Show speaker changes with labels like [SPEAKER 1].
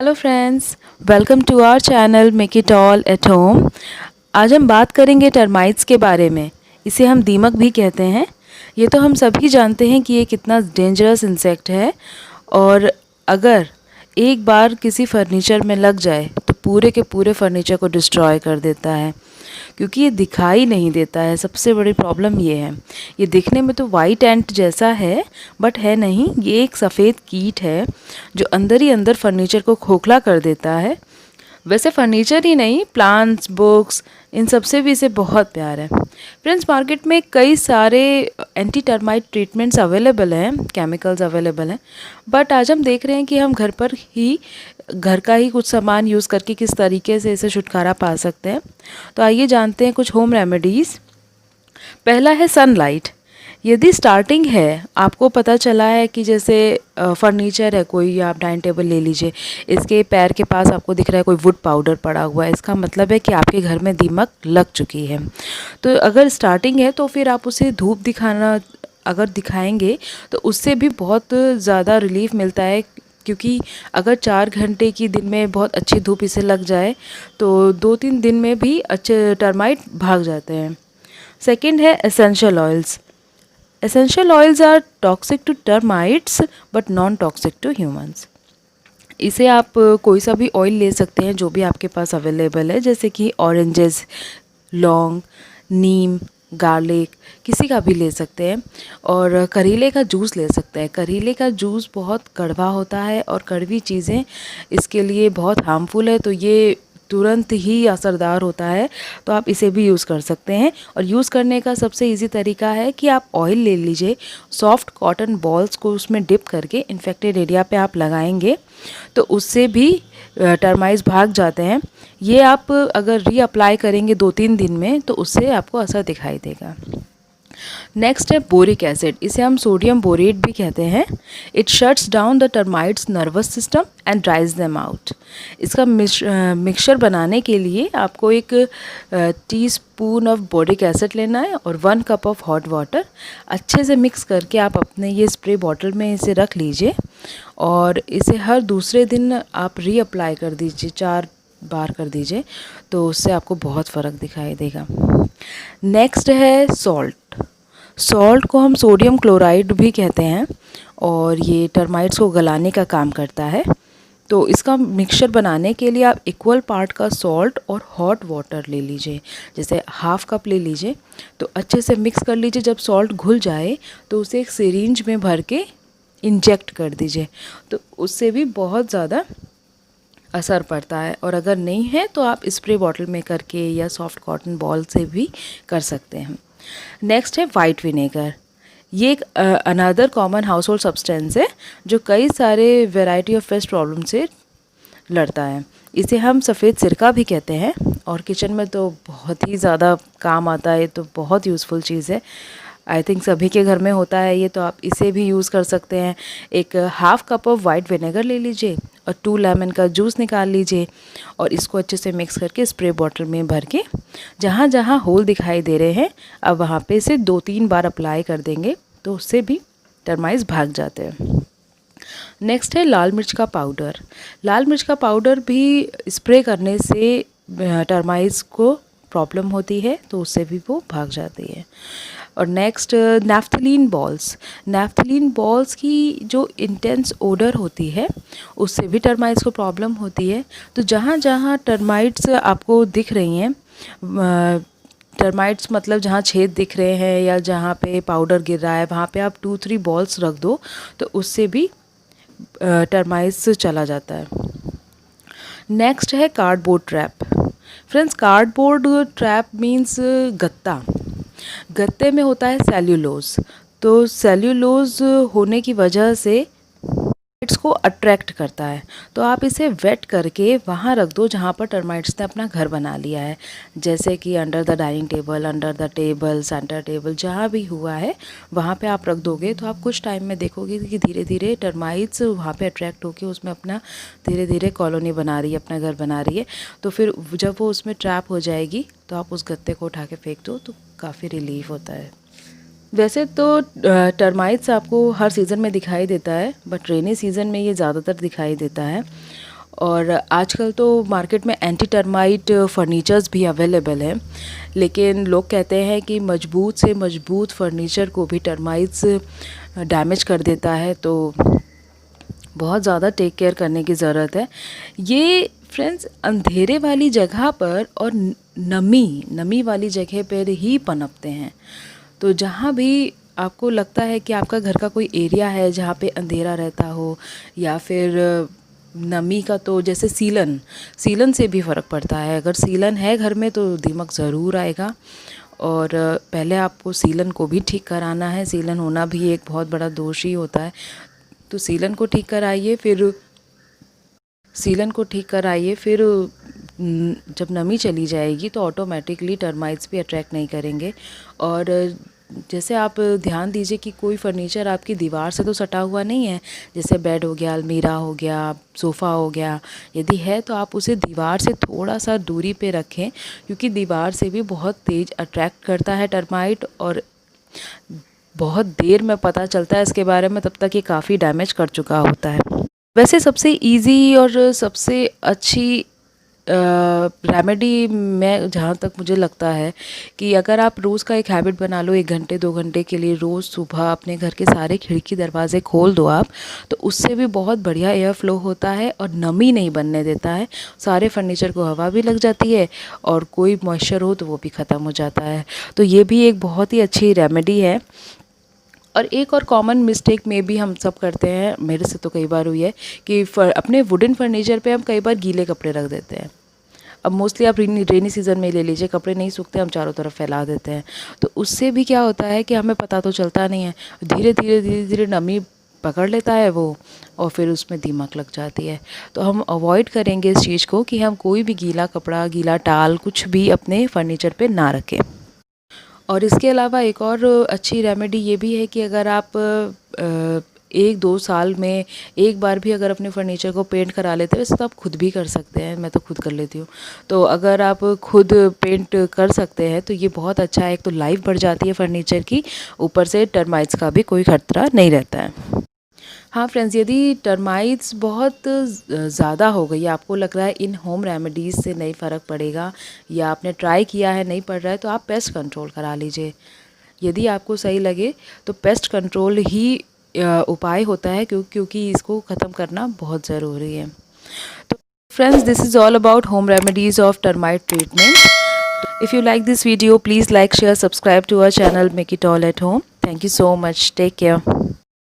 [SPEAKER 1] Hello friends, welcome to our channel make it all at home. आज हम बात करेंगे टर्माइट्स के बारे में। इसे हम दीमक भी कहते हैं। ये तो हम सभी जानते हैं कि ये कितना डेंजरस इंसेक्ट है और अगर एक बार किसी फर्नीचर में लग जाए तो पूरे के पूरे फर्नीचर को डिस्ट्रॉय कर देता है, क्योंकि ये दिखाई नहीं देता है। सबसे बड़ी प्रॉब्लम ये है। ये दिखने में तो वाइट एंट जैसा है बट है नहीं, ये एक सफ़ेद कीट है जो अंदर ही अंदर फर्नीचर को खोखला कर देता है। वैसे फर्नीचर ही नहीं, प्लांट्स, बुक्स, इन सब से भी इसे बहुत प्यार है। फ्रेंड्स, मार्केट में कई सारे एंटी टर्माइट ट्रीटमेंट्स अवेलेबल हैं, केमिकल्स अवेलेबल हैं, बट आज हम देख रहे हैं कि हम घर का ही कुछ सामान यूज़ करके किस तरीके से इसे छुटकारा पा सकते हैं। तो आइए जानते हैं कुछ होम रेमेडीज़। पहला है सनलाइट। यदि स्टार्टिंग है, आपको पता चला है कि जैसे फर्नीचर है कोई, आप डाइनिंग टेबल ले लीजिए, इसके पैर के पास आपको दिख रहा है कोई वुड पाउडर पड़ा हुआ है, इसका मतलब है कि आपके घर में दीमक लग चुकी है। तो अगर स्टार्टिंग है तो फिर आप उसे धूप दिखाना अगर दिखाएंगे तो उससे भी बहुत ज़्यादा रिलीफ मिलता है, क्योंकि अगर 4 घंटे की दिन में बहुत अच्छी धूप इसे लग जाए तो 2-3 दिन में भी अच्छे टर्माइट भाग जाते हैं। सेकंड है essential oils. Essential oils are toxic to termites but non toxic to humans। इसे आप कोई सा भी ऑयल ले सकते हैं जो भी आपके पास अवेलेबल है, जैसे कि ऑरेंजेस, लौंग, नीम, गार्लिक, किसी का भी ले सकते हैं। और करीले का जूस ले सकते हैं। करीले का जूस बहुत कड़वा होता है और कड़वी चीज़ें इसके लिए बहुत हार्मफुल है, तो ये तुरंत ही असरदार होता है, तो आप इसे भी यूज़ कर सकते हैं। और यूज़ करने का सबसे इजी तरीका है कि आप ऑयल ले लीजिए, सॉफ्ट कॉटन बॉल्स को उसमें डिप करके इन्फेक्टेड एरिया पे आप लगाएंगे तो उससे भी टर्माइट्स भाग जाते हैं। ये आप अगर रीअप्लाई करेंगे 2-3 दिन में तो उससे आपको असर दिखाई देगा। नेक्स्ट है बोरिक एसिड। इसे हम सोडियम बोरेट भी कहते हैं। It shuts down the termites nervous system and ड्राइज them out. इसका मिक्सचर बनाने के लिए आपको एक टीस्पून ऑफ बोरिक एसिड लेना है और 1 कप ऑफ हॉट वाटर। अच्छे से मिक्स करके आप अपने ये स्प्रे बॉटल में इसे रख लीजिए और इसे हर दूसरे दिन आप रीअप्लाई कर दीजिए, 4 बार कर दीजिए, तो उससे आपको बहुत फ़र्क दिखाई देगा। नेक्स्ट है सॉल्ट। सॉल्ट को हम सोडियम क्लोराइड भी कहते हैं और ये टर्माइट्स को गलाने का काम करता है। तो इसका मिक्सचर बनाने के लिए आप इक्वल पार्ट का सॉल्ट और हॉट वाटर ले लीजिए, जैसे ½ कप ले लीजिए। तो अच्छे से मिक्स कर लीजिए। जब सॉल्ट घुल जाए तो उसे एक सिरिंज में भर के इंजेक्ट कर दीजिए, तो उससे भी बहुत ज़्यादा असर पड़ता है। और अगर नहीं है तो आप स्प्रे बॉटल में करके या सॉफ्ट कॉटन बॉल से भी कर सकते हैं। नेक्स्ट है वाइट विनेगर। ये एक another common house hold substance है जो कई सारे वेराइटी ऑफ पेस्ट प्रॉब्लम से लड़ता है। इसे हम सफ़ेद सिरका भी कहते हैं और किचन में तो बहुत ही ज़्यादा काम आता है, तो बहुत यूज़फुल चीज़ है। आई थिंक सभी के घर में होता है ये, तो आप इसे भी यूज़ कर सकते हैं। एक ½ कप ऑफ वाइट विनेगर ले लीजिए और 2 लेमन का जूस निकाल लीजिए और इसको अच्छे से मिक्स करके स्प्रे बॉटल में भर के जहाँ जहाँ होल दिखाई दे रहे हैं अब वहाँ पे से 2-3 बार अप्लाई कर देंगे तो उससे भी टर्माइट्स भाग जाते हैं। नेक्स्ट है लाल मिर्च का पाउडर। लाल मिर्च का पाउडर भी स्प्रे करने से टर्माइट्स को प्रॉब्लम होती है तो उससे भी वो भाग जाती है। और next naphthalene balls. Naphthalene balls की जो इंटेंस ओडर होती है उससे भी टर्माइट्स को प्रॉब्लम होती है। तो जहाँ जहाँ टर्माइट्स आपको दिख रही हैं, टर्माइट्स मतलब जहाँ छेद दिख रहे हैं या जहाँ पे पाउडर गिर रहा है वहाँ पे आप 2-3 बॉल्स रख दो तो उससे भी टर्माइट्स चला जाता है। नेक्स्ट है cardboard trap. Friends, cardboard trap means गत्ता। गत्ते में होता है सेल्यूलोज, तो सेल्यूलोज होने की वजह से टर्माइट्स को अट्रैक्ट करता है। तो आप इसे वेट करके वहाँ रख दो जहाँ पर टर्माइट्स ने अपना घर बना लिया है, जैसे कि under the dining table, under the table, centre table, जहाँ भी हुआ है वहाँ पे आप रख दोगे तो आप कुछ टाइम में देखोगे कि धीरे धीरे टर्माइट्स वहाँ पे अट्रैक्ट होकर उसमें अपना धीरे धीरे कॉलोनी बना रही है, अपना घर बना रही है। तो फिर जब वो उसमें ट्रैप हो जाएगी तो आप उस गत्ते को उठा के फेंक दो तो काफ़ी रिलीफ होता है। वैसे तो टर्माइट्स आपको हर सीज़न में दिखाई देता है, बट रेनी सीज़न में ये ज़्यादातर दिखाई देता है। और आजकल तो मार्केट में एंटी टर्माइट फर्नीचर्स भी अवेलेबल हैं, लेकिन लोग कहते हैं कि मजबूत से मजबूत फर्नीचर को भी टर्माइट्स डैमेज कर देता है, तो बहुत ज़्यादा टेक केयर करने की ज़रूरत है। ये फ्रेंड्स अंधेरे वाली जगह पर और नमी वाली जगह पर ही पनपते हैं। तो जहाँ भी आपको लगता है कि आपका घर का कोई एरिया है जहाँ पे अंधेरा रहता हो, या फिर नमी का, तो जैसे सीलन से भी फ़र्क पड़ता है। अगर सीलन है घर में तो दीमक ज़रूर आएगा, और पहले आपको सीलन को भी ठीक कराना है। सीलन होना भी एक बहुत बड़ा दोष ही होता है। तो सीलन को ठीक कराइए, फिर जब नमी चली जाएगी तो ऑटोमेटिकली टर्माइट्स भी अट्रैक्ट नहीं करेंगे। और जैसे आप ध्यान दीजिए कि कोई फर्नीचर आपकी दीवार से तो सटा हुआ नहीं है, जैसे बेड हो गया, अलमीरा हो गया, सोफ़ा हो गया। यदि है तो आप उसे दीवार से थोड़ा सा दूरी पे रखें, क्योंकि दीवार से भी बहुत तेज़ अट्रैक्ट करता है टर्माइट, और बहुत देर में पता चलता है इसके बारे में, तब तक ये काफ़ी डैमेज कर चुका होता है। वैसे सबसे इजी और सबसे अच्छी रेमेडी, मैं जहाँ तक मुझे लगता है कि अगर आप रोज़ का एक हैबिट बना लो, 1 घंटे 2 घंटे के लिए रोज़ सुबह अपने घर के सारे खिड़की दरवाजे खोल दो आप, तो उससे भी बहुत बढ़िया एयर फ्लो होता है और नमी नहीं बनने देता है। सारे फर्नीचर को हवा भी लग जाती है, और कोई मॉइस्चर हो तो वो भी ख़त्म हो जाता है। तो ये भी एक बहुत ही अच्छी रेमेडी है। और एक और कॉमन मिस्टेक में भी हम सब करते हैं, मेरे से तो कई बार हुई है, कि अपने वुडन फर्नीचर पे हम कई बार गीले कपड़े रख देते हैं। अब मोस्टली आप रेनी सीज़न में ले लीजिए, कपड़े नहीं सूखते, हम चारों तरफ फैला देते हैं। तो उससे भी क्या होता है कि हमें पता तो चलता नहीं है, धीरे धीरे नमी पकड़ लेता है वो, और फिर उसमें दीमक लग जाती है। तो हम अवॉइड करेंगे इस चीज़ को कि हम कोई भी गीला कपड़ा, गीला टाल कुछ भी अपने फर्नीचर पे ना रखें। और इसके अलावा एक और अच्छी रेमेडी ये भी है कि अगर आप 1-2 साल में एक बार भी अगर अपने फर्नीचर को पेंट करा लेते हैं, वैसे तो आप खुद भी कर सकते हैं, मैं तो खुद कर लेती हूँ। तो अगर आप खुद पेंट कर सकते हैं तो ये बहुत अच्छा है। एक तो लाइफ बढ़ जाती है फर्नीचर की, ऊपर से टर्माइट्स का भी कोई खतरा नहीं रहता है। हाँ फ्रेंड्स, यदि टर्माइट्स बहुत ज़्यादा हो गई, आपको लग रहा है इन होम रेमेडीज़ से नहीं फ़र्क पड़ेगा, या आपने ट्राई किया है नहीं पड़ रहा है, तो आप पेस्ट कंट्रोल करा लीजिए। यदि आपको सही लगे तो पेस्ट कंट्रोल ही उपाय होता है, क्योंकि इसको ख़त्म करना बहुत ज़रूरी है। तो friends, this is all about home remedies of termite treatment. If you like this video, please like, share, subscribe to our channel, Make It All at Home. Thank you so much. Take care.